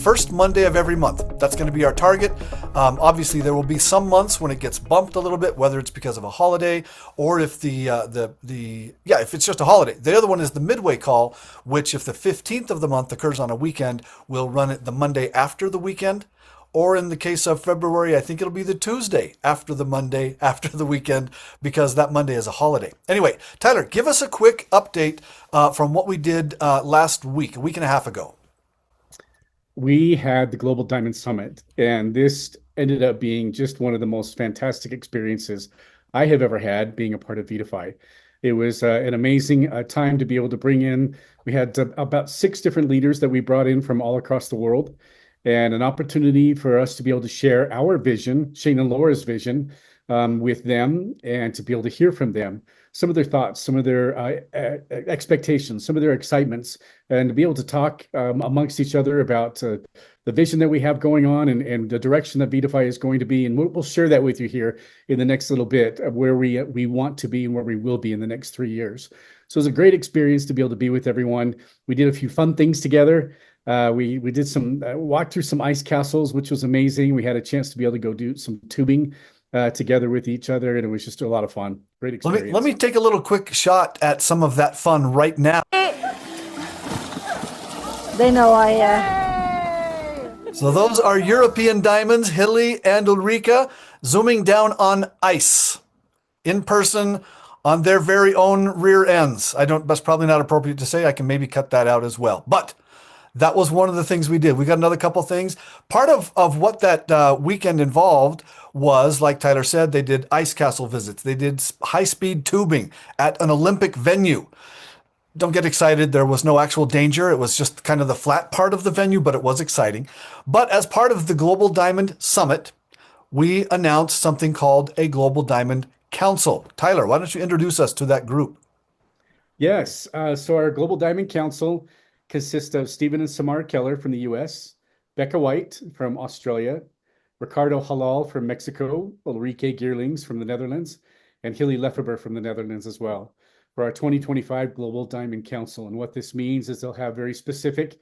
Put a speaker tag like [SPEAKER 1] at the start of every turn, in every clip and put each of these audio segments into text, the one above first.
[SPEAKER 1] first Monday of every month. That's going to be our target. Obviously, there will be some months when it gets bumped a little bit, whether it's because of a holiday or if if it's just a holiday. The other one is the midway call, which if the 15th of the month occurs on a weekend, we'll run it the Monday after the weekend. Or in the case of February, I think it'll be the Tuesday after the Monday after the weekend, because that Monday is a holiday. Anyway, Tyler, give us a quick update from what we did last week, a week and a half ago.
[SPEAKER 2] We had the Global Diamond Summit, and this ended up being just one of the most fantastic experiences I have ever had being a part of VettaFi. It was an amazing time to be able to bring in. We had about 6 different leaders that we brought in from all across the world, and an opportunity for us to be able to share our vision, Shane and Laura's vision, with them, and to be able to hear from them some of their thoughts, some of their expectations, some of their excitements, and to be able to talk amongst each other about the vision that we have going on and the direction that VettaFi is going to be. And we'll share that with you here in the next little bit of where we want to be and where we will be in the next 3 years. So it was a great experience to be able to be with everyone. We did a few fun things together. We did some walk through some ice castles, which was amazing. We had a chance to be able to go do some tubing together with each other, and it was just a lot of fun. Great experience.
[SPEAKER 1] Let me take a little quick shot at some of that fun right now.
[SPEAKER 3] They know
[SPEAKER 1] So those are European diamonds, Hilly and Ulrika, zooming down on ice in person on their very own rear ends. That's probably not appropriate to say. I can maybe cut that out as well. But that was one of the things we did. We got another couple things. Part of what that weekend involved was, like Tyler said, they did ice castle visits. They did high-speed tubing at an Olympic venue. Don't get excited. There was no actual danger. It was just kind of the flat part of the venue, but it was exciting. But as part of the Global Diamond Summit, we announced something called a Global Diamond Council. Tyler, why don't you introduce us to that group?
[SPEAKER 2] Yes. So our Global Diamond Council consists of Stephen and Samar Keller from the US, Becca White from Australia, Ricardo Halal from Mexico, Ulrike Geerlings from the Netherlands, and Hilly Lefeber from the Netherlands as well, for our 2025 Global Diamond Council. And what this means is they'll have very specific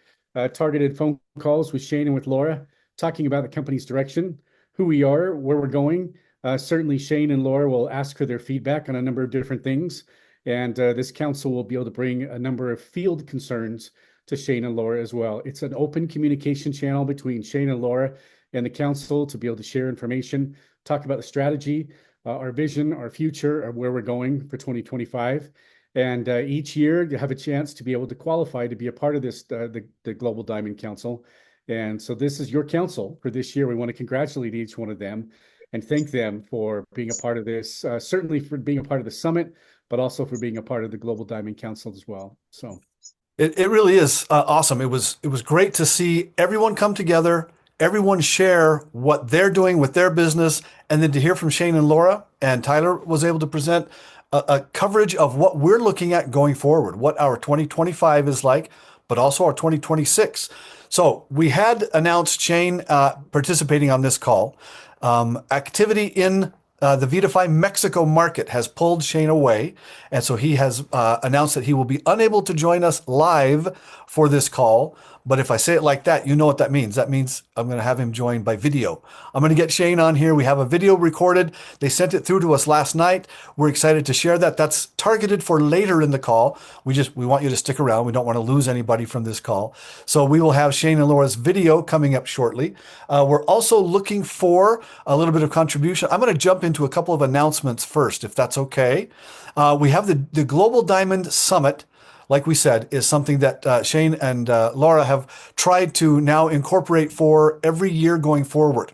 [SPEAKER 2] targeted phone calls with Shane and with Laura, talking about the company's direction, who we are, where we're going. Certainly Shane and Laura will ask for their feedback on a number of different things. And this council will be able to bring a number of field concerns to Shane and Laura as well. It's an open communication channel between Shane and Laura and the council to be able to share information, talk about the strategy, our vision, our future, of where we're going for 2025. And each year you have a chance to be able to qualify to be a part of this, the Global Diamond Council. And so this is your council for this year. We want to congratulate each one of them and thank them for being a part of this, certainly for being a part of the summit, but also for being a part of the Global Diamond Council as well. So
[SPEAKER 1] it really is awesome. It was great to see everyone come together, everyone share what they're doing with their business, and then to hear from Shane and Laura, and Tyler was able to present a coverage of what we're looking at going forward, what our 2025 is like, but also our 2026. So we had announced Shane participating on this call. Activity in the VettaFi Mexico market has pulled Shane away, and so he has announced that he will be unable to join us live for this call. But if I say it like that, you know what that means. That means I'm going to have him join by video. I'm going to get Shane on here. We have a video recorded. They sent it through to us last night. We're excited to share that. That's targeted for later in the call. We want you to stick around. We don't want to lose anybody from this call. So we will have Shane and Laura's video coming up shortly. We're also looking for a little bit of contribution. I'm going to jump into a couple of announcements first, if that's okay. We have the Global Diamond Summit, like we said, is something that Shane and Laura have tried to now incorporate for every year going forward.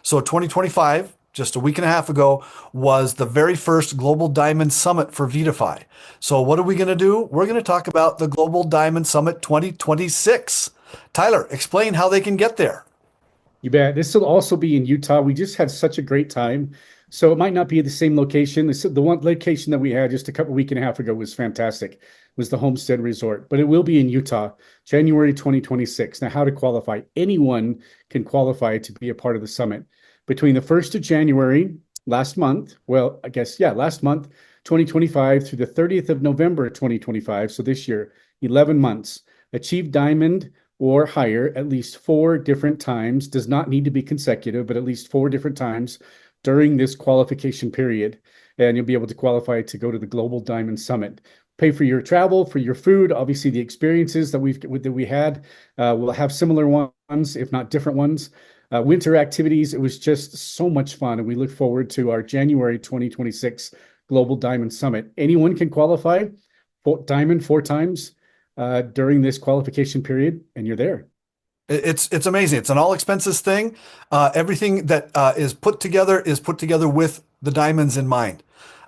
[SPEAKER 1] So 2025, just a week and a half ago, was the very first Global Diamond Summit for VettaFi. So what are we going to do? We're going to talk about the Global Diamond Summit 2026. Tyler, explain how they can get there.
[SPEAKER 2] You bet. This will also be in Utah. We just had such a great time. So it might not be the same location. The one location that we had just a week and a half ago was fantastic, was the Homestead Resort. But it will be in Utah, January 2026. Now, how to qualify? Anyone can qualify to be a part of the summit. Between the 1st of January, last month, 2025, through the 30th of November 2025, so this year, 11 months, achieve diamond or higher at least 4 different times, does not need to be consecutive, but at least 4 different times during this qualification period. And you'll be able to qualify to go to the Global Diamond Summit. Pay for your travel, for your food, obviously the experiences that we had. We'll have similar ones, if not different ones. Winter activities, it was just so much fun. And we look forward to our January 2026 Global Diamond Summit. Anyone can qualify for Diamond 4 times during this qualification period, and you're there.
[SPEAKER 1] It's amazing. It's an all expenses thing. Everything that is put together with the diamonds in mind.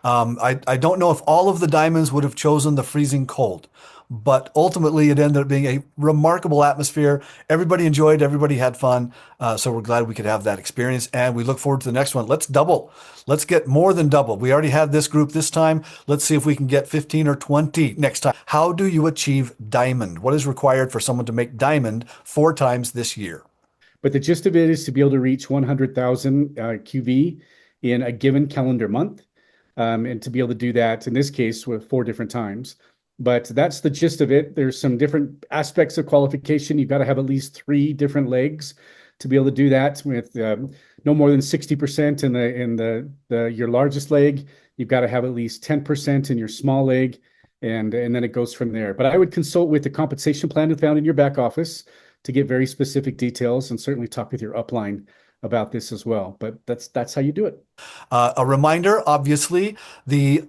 [SPEAKER 1] I don't know if all of the diamonds would have chosen the freezing cold, but ultimately it ended up being a remarkable atmosphere. Everybody enjoyed, everybody had fun. So we're glad we could have that experience, and we look forward to the next one. Let's double. Let's get more than double. We already had this group this time. Let's see if we can get 15 or 20 next time. How do you achieve diamond? What is required for someone to make diamond 4 times this year?
[SPEAKER 2] But the gist of it is to be able to reach 100,000 QV in a given calendar month. And to be able to do that, in this case, with 4 different times. But that's the gist of it. There's some different aspects of qualification. You've got to have at least 3 different legs to be able to do that with no more than 60% in your largest leg. You've got to have at least 10% in your small leg, and then it goes from there. But I would consult with the compensation plan found in your back office to get very specific details, and certainly talk with your upline about this as well. But that's how you do it.
[SPEAKER 1] A reminder, obviously, the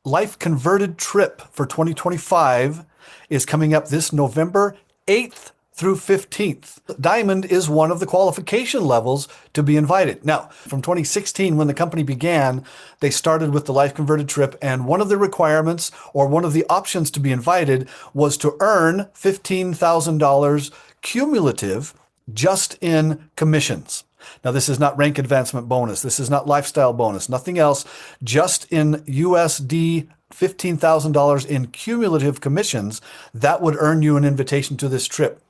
[SPEAKER 1] Life Converted trip for 2025 is coming up this November 8th through 15th. Diamond is one of the qualification levels to be invited. Now, from 2016, when the company began, they started with the Life Converted trip, and one of the requirements or one of the options to be invited was to earn $15,000 cumulative just in commissions. Now, this is not rank advancement bonus. This is not lifestyle bonus, nothing else, just in USD $15,000 in cumulative commissions. That would earn you an invitation to this trip.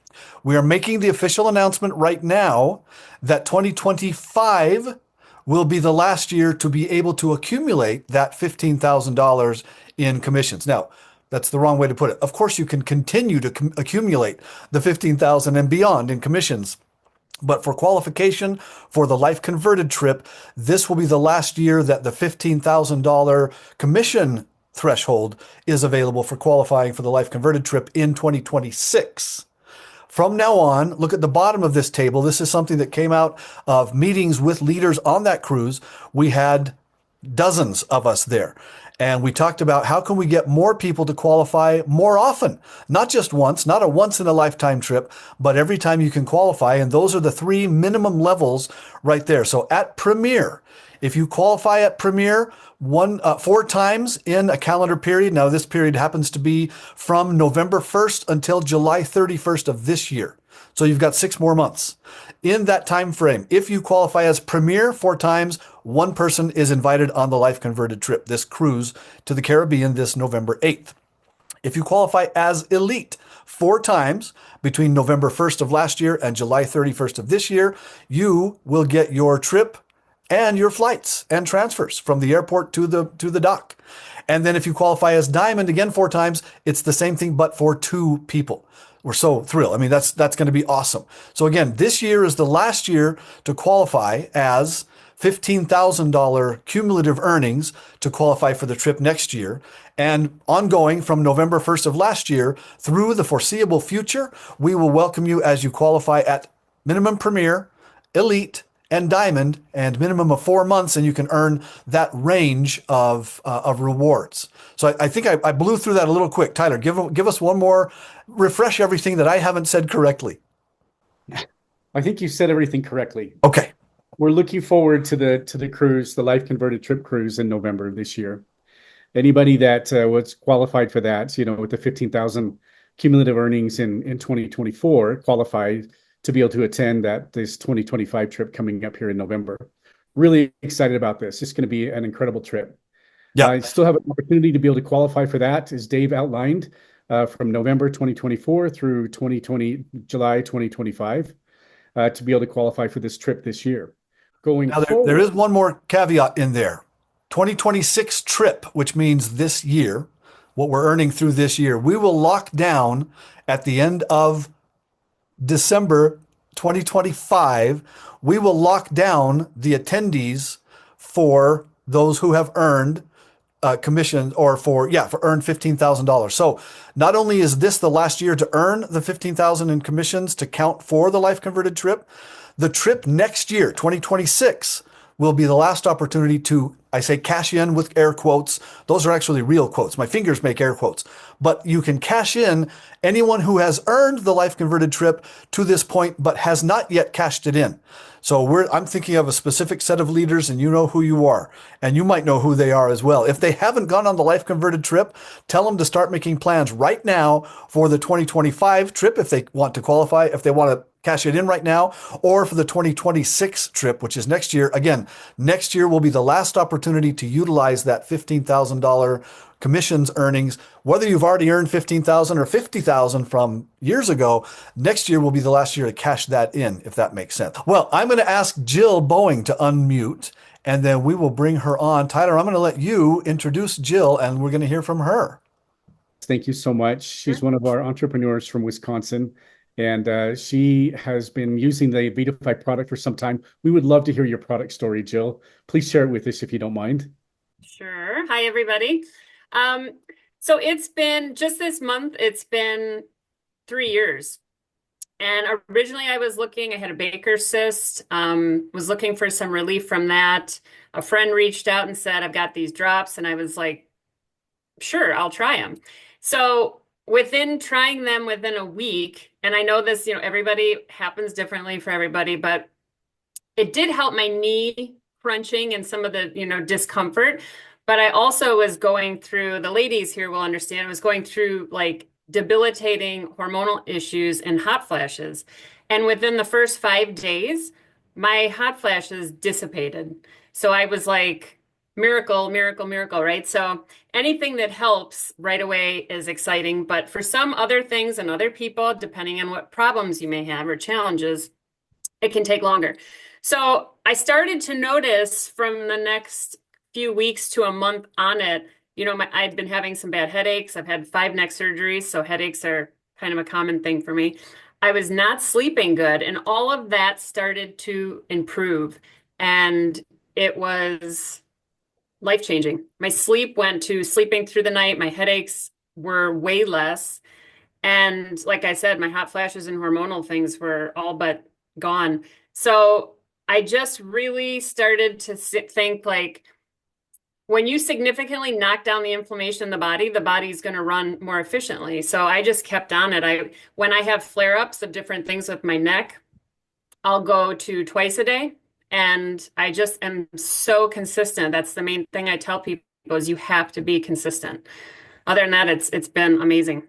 [SPEAKER 1] We are making the official announcement right now that 2025 will be the last year to be able to accumulate that $15,000 in commissions. Now, that's the wrong way to put it. Of course, you can continue to accumulate the $15,000 and beyond in commissions. But for qualification for the Life Converted trip, this will be the last year that the $15,000 commission threshold is available for qualifying for the Life Converted trip in 2026. From now on, look at the bottom of this table. This is something that came out of meetings with leaders on that cruise. We had dozens of us there. And we talked about how can we get more people to qualify more often, not just once, not a once in a lifetime trip, but every time you can qualify. And those are the 3 minimum levels right there. So at Premier, if you qualify at Premier 4 times in a calendar period, now this period happens to be from November 1st until July 31st of this year. So you've got 6 more months. In that time frame, if you qualify as Premier 4 times, 1 person is invited on the Life Converted trip, this cruise to the Caribbean this November 8th. If you qualify as Elite 4 times between November 1st of last year and July 31st of this year, you will get your trip and your flights and transfers from the airport to the dock. And then if you qualify as Diamond again 4 times, it's the same thing, but for 2 people. We're so thrilled. I mean, that's going to be awesome. So again, this year is the last year to qualify as $15,000 cumulative earnings to qualify for the trip next year. And ongoing from November 1st of last year through the foreseeable future, we will welcome you as you qualify at minimum Premier, Elite, and Diamond, and minimum of 4 months, and you can earn that range of rewards. So I think I blew through that a little quick. Tyler, give us one more, refresh everything that I haven't said correctly.
[SPEAKER 2] I think you said everything correctly.
[SPEAKER 1] Okay.
[SPEAKER 2] We're looking forward to the cruise, the Life Converted trip cruise in November this year. Anybody that was qualified for that, with the 15,000 cumulative earnings in 2024 qualified to be able to attend this 2025 trip coming up here in November. Really excited about this. It's going to be an incredible trip.
[SPEAKER 1] Yeah.
[SPEAKER 2] I still have an opportunity to be able to qualify for that, as Dave outlined, from November 2024 through July 2025, to be able to qualify for this trip this year.
[SPEAKER 1] Now, there is one more caveat in there. 2026 trip, which means this year, what we're earning through this year, we will lock down at the end of December 2025, we will lock down the attendees for those who have earned commission or for earned $15,000. So not only is this the last year to earn the 15,000 in commissions to count for the life converted trip, the trip next year, 2026, will be the last opportunity to, I say cash in with air quotes. Those are actually real quotes. My fingers make air quotes. But you can cash in anyone who has earned the life converted trip to this point, but has not yet cashed it in. So I'm thinking of a specific set of leaders, and you know who you are, and you might know who they are as well. If they haven't gone on the life converted trip, tell them to start making plans right now for the 2025 trip if they want to qualify, if they want to cash it in right now, or for the 2026 trip, which is next year. Again, next year will be the last opportunity to utilize that $15,000 commissions earnings. Whether you've already earned 15,000 or 50,000 from years ago, next year will be the last year to cash that in, if that makes sense. Well, I'm going to ask Jill Boeing to unmute, and then we will bring her on. Tyler, I'm going to let you introduce Jill, and we're going to hear from her.
[SPEAKER 2] Thank you so much. She's one of our entrepreneurs from Wisconsin, and she has been using the Vitify product for some time. We would love to hear your product story, Jill. Please share it with us if you don't mind.
[SPEAKER 3] Sure. Hi, everybody. So it's been just this month, it's been 3 years. And originally I had a Baker's cyst, was looking for some relief from that. A friend reached out and said, I've got these drops. And I was like, sure, I'll try them. So within trying them within a week, and I know this, everybody happens differently for everybody, but it did help my knee crunching and some of the, discomfort. But I also was going through, the ladies here will understand, I was going through like debilitating hormonal issues and hot flashes. And within the first 5 days, my hot flashes dissipated. So I was like, miracle, miracle, miracle, right? So anything that helps right away is exciting. But for some other things and other people, depending on what problems you may have or challenges, it can take longer. So I started to notice from the next few weeks to a month on it, I'd been having some bad headaches. I've had 5 neck surgeries, so headaches are kind of a common thing for me. I was not sleeping good, and all of that started to improve, and it was life-changing. My sleep went to sleeping through the night. My headaches were way less, and like I said, my hot flashes and hormonal things were all but gone. So I just really started to think like, when you significantly knock down the inflammation in the body's going to run more efficiently. So I just kept on it. When I have flare-ups of different things with my neck, I'll go to twice a day, and I just am so consistent. That's the main thing I tell people is you have to be consistent. Other than that, it's been amazing.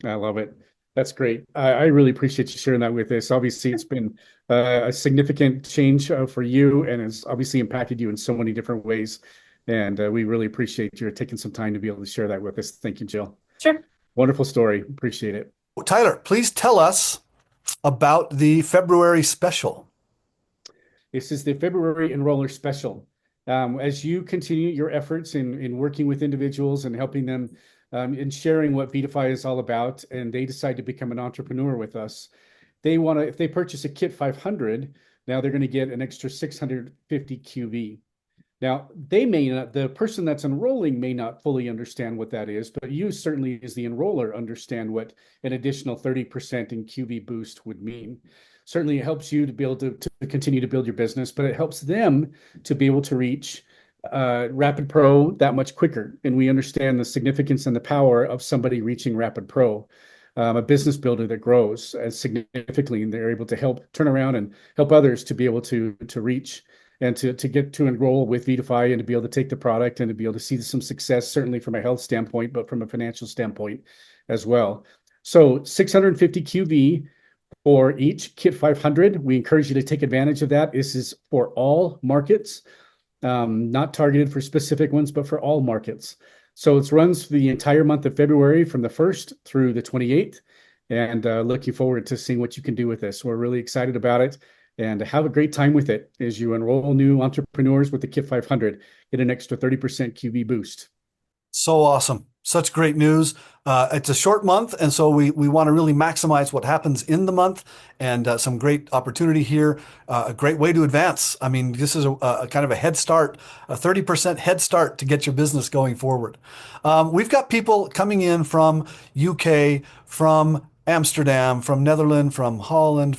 [SPEAKER 2] I love it. That's great. I really appreciate you sharing that with us. Obviously, it's been a significant change for you, and it's obviously impacted you in so many different ways. And we really appreciate your taking some time to be able to share that with us. Thank you, Jill.
[SPEAKER 3] Sure.
[SPEAKER 2] Wonderful story. Appreciate it.
[SPEAKER 1] Tyler, please tell us about the February special.
[SPEAKER 2] This is the February Enroller Special. As you continue your efforts in working with individuals and helping them and sharing what Vitify is all about, and they decide to become an entrepreneur with us, if they purchase a Kit 500, now they're going to get an extra 650 QV. Now, the person that's enrolling may not fully understand what that is, but you certainly as the enroller understand what an additional 30% in QV boost would mean. Certainly it helps you to be able to continue to build your business, but it helps them to be able to reach Rapid Pro that much quicker. And we understand the significance and the power of somebody reaching Rapid Pro, a business builder that grows significantly, and they're able to help turn around and help others to be able to reach and to get to enroll with Vitify and to be able to take the product and to be able to see some success, certainly from a health standpoint, but from a financial standpoint as well. So 650 QV for each Kit 500. We encourage you to take advantage of that. This is for all markets, not targeted for specific ones, but for all markets. So it runs for the entire month of February from the 1st through the 28th, and looking forward to seeing what you can do with this. We're really excited about it. And have a great time with it as you enroll new entrepreneurs with the Kit 500. Get an extra 30% QV boost.
[SPEAKER 1] So awesome. Such great news. It's a short month, and so we want to really maximize what happens in the month, and some great opportunity here. A great way to advance. I mean, this is a kind of a head start, a 30% head start to get your business going forward. We've got people coming in from UK, from Amsterdam, from Netherlands, from Holland,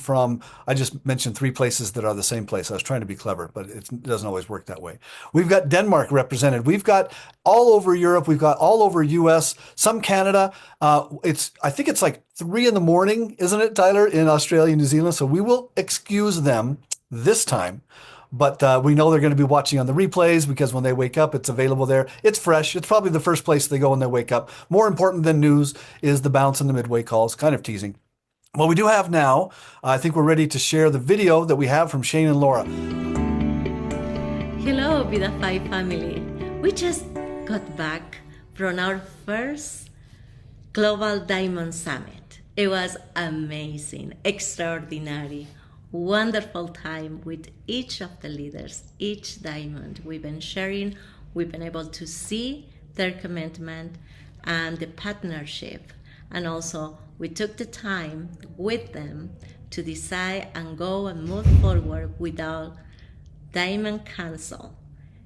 [SPEAKER 1] I just mentioned 3 places that are the same place. I was trying to be clever, but it doesn't always work that way. We've got Denmark represented. We've got all over Europe. We've got all over US, some Canada. I think it's like 3 in the morning, isn't it, Tyler, in Australia and New Zealand? So we will excuse them this time. But we know they're going to be watching on the replays because when they wake up, it's available there. It's fresh. It's probably the first place they go when they wake up. More important than news is the bounce and the midway calls. Kind of teasing. What we do have now, I think we're ready to share the video that we have from Shane and Laura.
[SPEAKER 4] Hello, VidaFi family. We just got back from our first Global Diamond Summit. It was amazing, extraordinary, wonderful time with each of the leaders, each diamond we've been sharing. We've been able to see their commitment and the partnership. And also, we took the time with them to decide and go and move forward with our Diamond Council.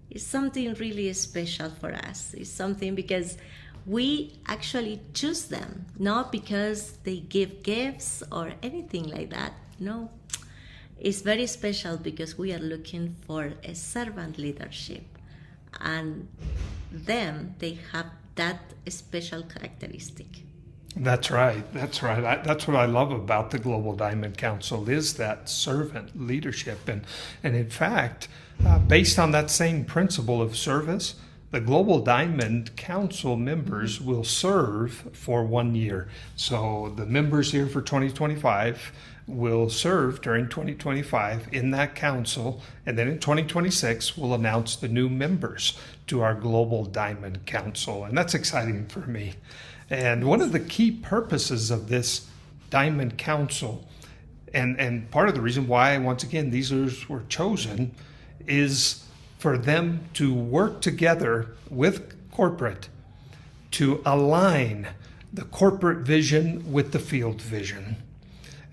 [SPEAKER 4] It's something really special for us. It's something because we actually choose them, not because they give gifts or anything like that. No, it's very special because we are looking for a servant leadership, and them, they have that special characteristic.
[SPEAKER 5] That's right. That's right. That's what I love about the Global Diamond Council is that servant leadership. And in fact, based on that same principle of service, the Global Diamond Council members will serve for 1 year. So the members here for 2025 will serve during 2025 in that council. And then in 2026, we'll announce the new members to our Global Diamond Council. And that's exciting for me. And one of the key purposes of this Diamond Council, and part of the reason why, once again, these were chosen, is for them to work together with corporate to align the corporate vision with the field vision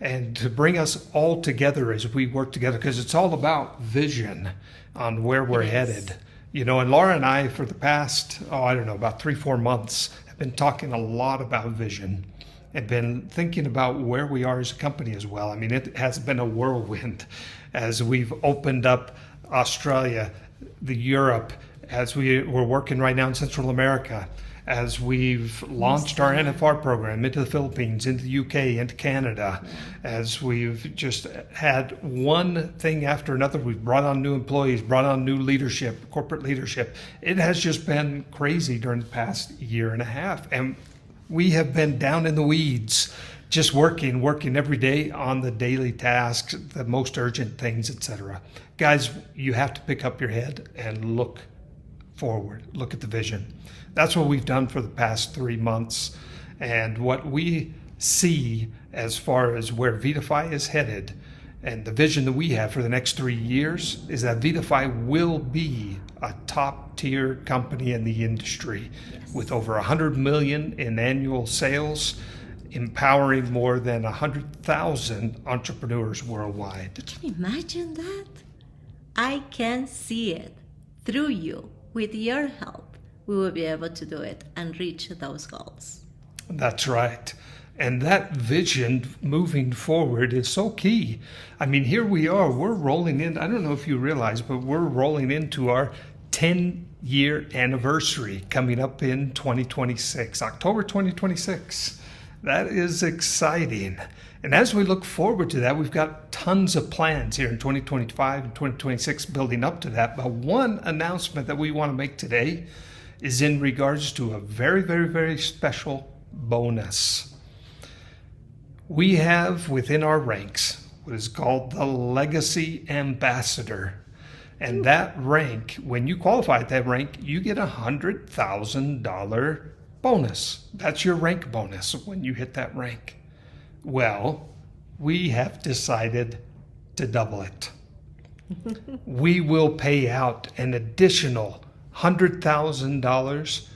[SPEAKER 5] and to bring us all together as we work together, because it's all about vision on where we're headed. You know, and Laura and I, for the past, about 3-4 months, have been talking a lot about vision and been thinking about where we are as a company as well. I mean, it has been a whirlwind as we've opened up Australia, the Europe, as we're working right now in Central America, as we've launched our NFR program into the Philippines, into the UK, into Canada, as we've just had one thing after another. We've brought on new employees, brought on new leadership, corporate leadership. It has just been crazy during the past year and a half. And we have been down in the weeds, just working every day on the daily tasks, the most urgent things, etc. Guys, you have to pick up your head and look forward, look at the vision. That's what we've done for the past 3 months. And what we see as far as where VidaFi is headed and the vision that we have for the next 3 years is that VidaFi will be a top tier company in the industry with over 100 million in annual sales, empowering more than 100,000 entrepreneurs worldwide.
[SPEAKER 4] Can you imagine that? I can see it through you. With your help, we will be able to do it and reach those goals.
[SPEAKER 5] That's right. And that vision moving forward is so key. I mean, here we are, we're rolling in, I don't know if you realize, but we're rolling into our 10-year anniversary coming up in 2026, October 2026. That is exciting. And as we look forward to that, we've got tons of plans here in 2025 and 2026 building up to that. But one announcement that we want to make today is in regards to a very, very, very special bonus. We have within our ranks what is called the Legacy Ambassador. And that rank, when you qualify at that rank, you get a $100,000 bonus. That's your rank bonus when you hit that rank. Well, we have decided to double it. We will pay out an additional $100,000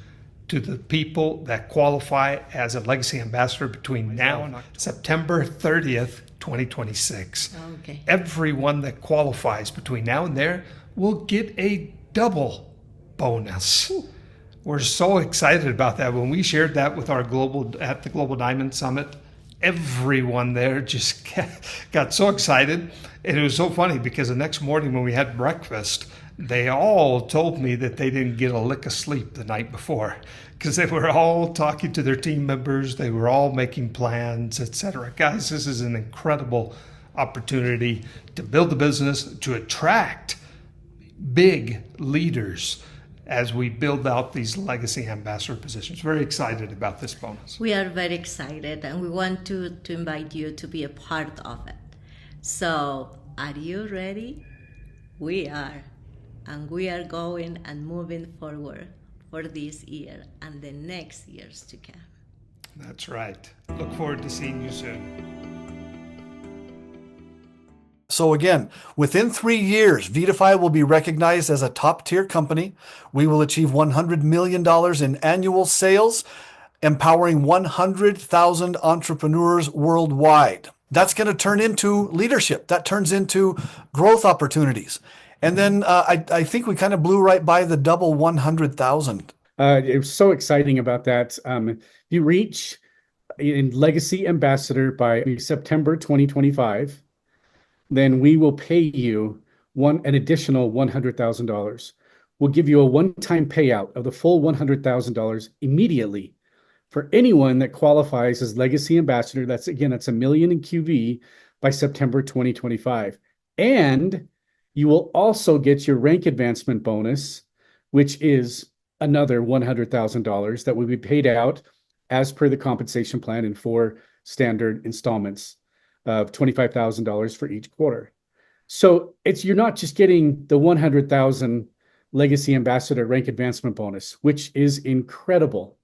[SPEAKER 5] to the people that qualify as a legacy ambassador between now and September 30th, 2026.
[SPEAKER 4] Okay.
[SPEAKER 5] Everyone that qualifies between now and there will get a double bonus. We're so excited about that. When we shared that with our at the Global Diamond Summit, everyone there just got so excited. And it was so funny because the next morning when we had breakfast, they all told me that they didn't get a lick of sleep the night before because they were all talking to their team members. They were all making plans, etc. Guys, this is an incredible opportunity to build the business, to attract big leaders as we build out these legacy ambassador positions. Very excited about this bonus.
[SPEAKER 4] We are very excited, and we want to invite you to be a part of it. So, are you ready? We are. And we are going and moving forward for this year and the next years to come.
[SPEAKER 5] That's right. Look forward to seeing you soon.
[SPEAKER 1] So again, within 3 years, VitaFi will be recognized as a top-tier company. We will achieve $100 million in annual sales, empowering 100,000 entrepreneurs worldwide. That's going to turn into leadership. That turns into growth opportunities. And then I think we kind of blew right by the double 100,000.
[SPEAKER 2] It was so exciting about that. If you reach in Legacy Ambassador by September 2025, then we will pay you an additional $100,000. We'll give you a one-time payout of the full $100,000 immediately for anyone that qualifies as Legacy Ambassador. That's $1 million in QV by September 2025. And you will also get your rank advancement bonus, which is another $100,000 that will be paid out as per the compensation plan in 4 standard installments of $25,000 for each quarter. So you're not just getting the 100,000 Legacy Ambassador rank advancement bonus, which is incredible.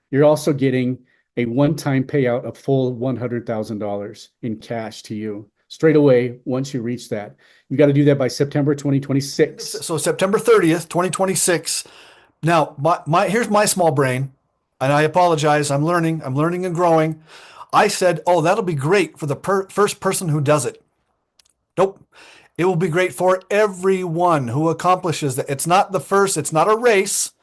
[SPEAKER 2] You're also getting a one-time payout of full $100,000 in cash to you straight away once you reach that. You got to do that by September 2026.
[SPEAKER 1] So September 30th, 2026. Now, here's my small brain, and I apologize. I'm learning and growing. I said, oh, that'll be great for the first person who does it. Nope. It will be great for everyone who accomplishes that. It's not the first. It's not a race.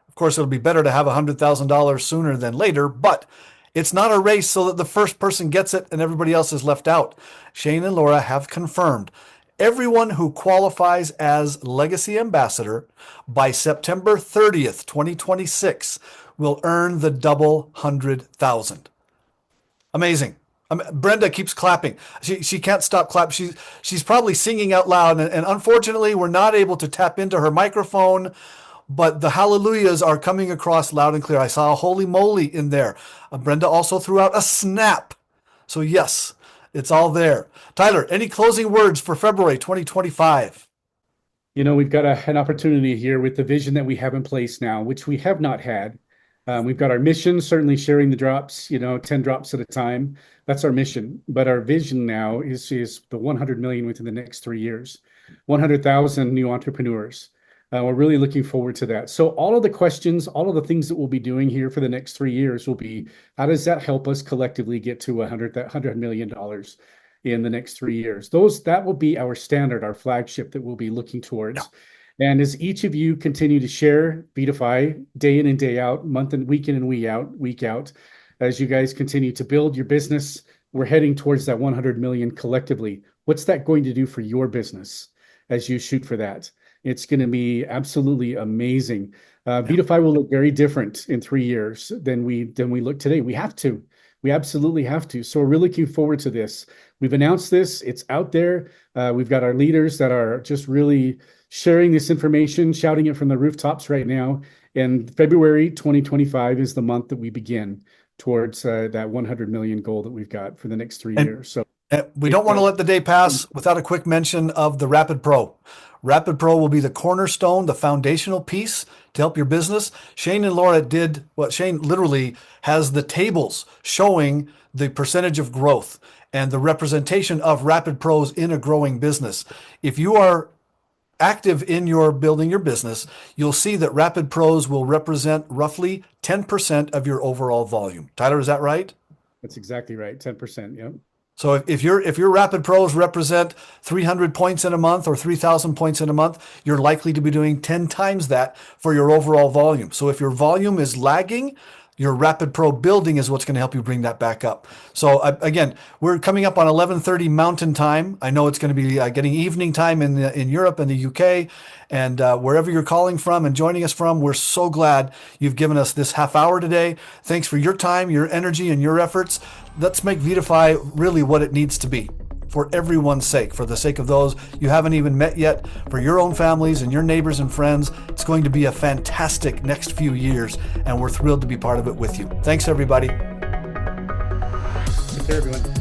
[SPEAKER 1] Of course, it'll be better to have $100,000 sooner than later, but it's not a race so that the first person gets it and everybody else is left out. Shane and Laura have confirmed everyone who qualifies as Legacy Ambassador by September 30th, 2026 will earn the double 100,000. Amazing. Brenda keeps clapping. She can't stop clapping. She's probably singing out loud, and unfortunately, we're not able to tap into her microphone, but the hallelujahs are coming across loud and clear. I saw a holy moly in there. Brenda also threw out a snap. So yes, it's all there. Tyler, any closing words for February 2025?
[SPEAKER 2] We've got an opportunity here with the vision that we have in place now, which we have not had. We've got our mission, certainly sharing the drops, 10 drops at a time. That's our mission. But our vision now is the 100 million within the next 3 years, 100,000 new entrepreneurs. We're really looking forward to that. So all of the questions, all of the things that we'll be doing here for the next 3 years will be, how does that help us collectively get to $100 million in the next 3 years? That will be our standard, our flagship that we'll be looking towards. Yeah. And as each of you continue to share VitaFi day in and day out, month and week in and week out, as you guys continue to build your business, we're heading towards that 100 million collectively. What's that going to do for your business as you shoot for that? It's going to be absolutely amazing. VitaFi will look very different in 3 years than we look today. We have to. We absolutely have to. So we're really looking forward to this. We've announced this. It's out there. We've got our leaders that are just really sharing this information, shouting it from the rooftops right now. And February 2025 is the month that we begin towards that 100 million goal that we've got for the next 3 years. So
[SPEAKER 1] we don't want to let the day pass without a quick mention of the Rapid Pro. Rapid Pro will be the cornerstone, the foundational piece to help your business. Shane and Laura did what Shane literally has the tables showing the percentage of growth and the representation of Rapid Pros in a growing business. If you are active in your building your business, you'll see that Rapid Pros will represent roughly 10% of your overall volume. Tyler, is that right?
[SPEAKER 2] That's exactly right. 10%. Yep.
[SPEAKER 1] So if your Rapid Pros represent 300 points in a month or 3,000 points in a month, you're likely to be doing 10 times that for your overall volume. So if your volume is lagging, your Rapid Pro building is what's going to help you bring that back up. So again, we're coming up on 11:30 Mountain Time. I know it's going to be getting evening time in Europe and the UK, and wherever you're calling from and joining us from, we're so glad you've given us this half hour today. Thanks for your time, your energy, and your efforts. Let's make Vitify really what it needs to be, for everyone's sake, for the sake of those you haven't even met yet, for your own families and your neighbors and friends. It's going to be a fantastic next few years, and we're thrilled to be part of it with you. Thanks, everybody.
[SPEAKER 2] Take care, everyone.